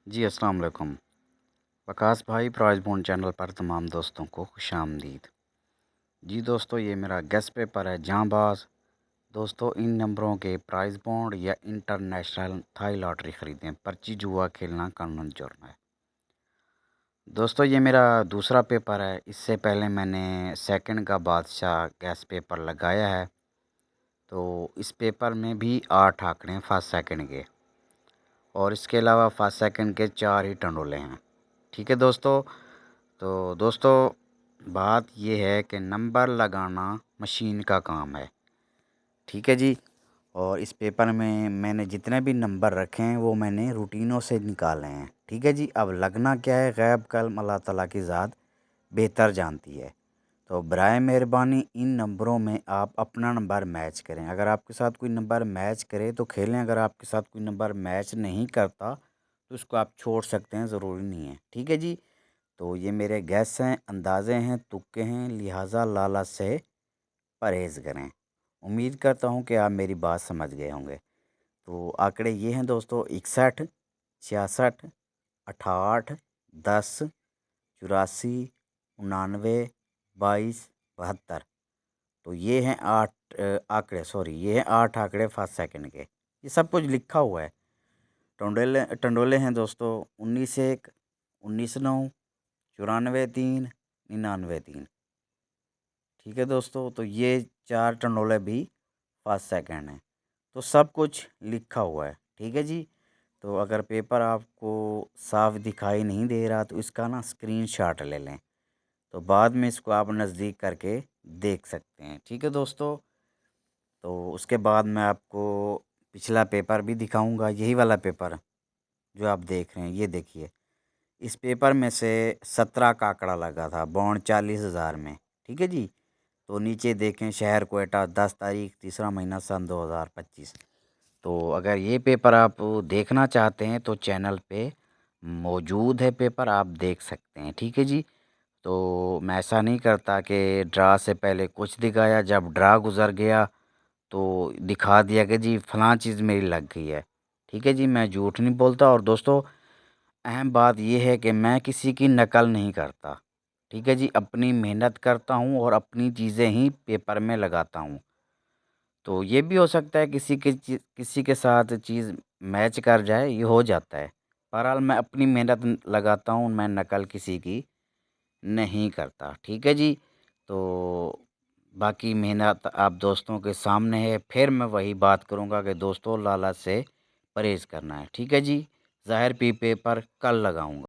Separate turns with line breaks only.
जी अस्सलाम वालेकुम। वकास भाई प्राइज़ बॉन्ड चैनल पर तमाम दोस्तों को खुशामदीद। जी दोस्तों, ये मेरा गेस्ट पेपर है जांबाज। दोस्तों, इन नंबरों के प्राइज़ बॉन्ड या इंटरनेशनल थाई लॉटरी ख़रीदें, पर्ची जुआ खेलना कानून जुर्म है। दोस्तों, ये मेरा दूसरा पेपर है। इससे पहले मैंने सेकंड का बादशाह गेस्ट पेपर लगाया है। तो इस पेपर में भी 8 आंकड़े हैं फर्स्ट सेकंड के, और इसके अलावा फर्स्ट सेकंड के 4 ही टंडोले हैं। ठीक है दोस्तों। तो दोस्तों, बात ये है कि नंबर लगाना मशीन का काम है। ठीक है जी। और इस पेपर में मैंने जितने भी नंबर रखे हैं वो मैंने रूटीनों से निकाले हैं। ठीक है जी। अब लगना क्या है, गैब कल्म अल्लाह ताला की ज़ात बेहतर जानती है। तो बराए मेहरबानी इन नंबरों में आप अपना नंबर मैच करें। अगर आपके साथ कोई नंबर मैच करे तो खेलें, अगर आपके साथ कोई नंबर मैच नहीं करता तो उसको आप छोड़ सकते हैं, ज़रूरी नहीं है। ठीक है जी। तो ये मेरे गैस हैं, अंदाज़े हैं, तुक्के हैं, लिहाजा लालच से परहेज़ करें। उम्मीद करता हूँ कि आप मेरी बात समझ गए होंगे। तो आंकड़े ये हैं दोस्तों: 61, 66, 68, 10, 84, 99, 22, 72। तो ये हैं 8 आंकड़े, सॉरी, ये हैं 8 आंकड़े फर्स्ट सेकंड के। ये सब कुछ लिखा हुआ है। टंडोले टंडोले हैं दोस्तों: 19-1, 19-9, 94-3, 99-3। ठीक है दोस्तों। तो ये 4 टंडोले भी फर्स्ट सेकंड हैं। तो सब कुछ लिखा हुआ है। ठीक है जी। तो अगर पेपर आपको साफ दिखाई नहीं दे रहा तो इसका ना स्क्रीनशॉट ले लें, तो बाद में इसको आप नज़दीक करके देख सकते हैं। ठीक है दोस्तों। तो उसके बाद मैं आपको पिछला पेपर भी दिखाऊंगा, यही वाला पेपर जो आप देख रहे हैं, ये देखिए। इस पेपर में से 17 का आंकड़ा लगा था, बॉन्ड 40,000 में। ठीक है जी। तो नीचे देखें, शहर क्वेटा, 10 तारीख, तीसरा महीना, सन 2025। तो अगर ये पेपर आप देखना चाहते हैं तो चैनल पे मौजूद है पेपर, आप देख सकते हैं। ठीक है जी। तो मैं ऐसा नहीं करता कि ड्रा से पहले कुछ दिखाया, जब ड्रा गुज़र गया तो दिखा दिया कि जी फ़लाँ चीज़ मेरी लग गई है। ठीक है जी, मैं झूठ नहीं बोलता। और दोस्तों, अहम बात ये है कि मैं किसी की नकल नहीं करता। ठीक है जी, अपनी मेहनत करता हूँ और अपनी चीज़ें ही पेपर में लगाता हूँ। तो ये भी हो सकता है किसी के साथ चीज़ मैच कर जाए, ये हो जाता है। बहरहाल मैं अपनी मेहनत लगाता हूँ, मैं नकल किसी की नहीं करता। ठीक है जी। तो बाकी मेहनत आप दोस्तों के सामने है। फिर मैं वही बात करूँगा कि दोस्तों, लालच से परहेज़ करना है। ठीक है जी। ज़ाहिर पेपर कल लगाऊँगा।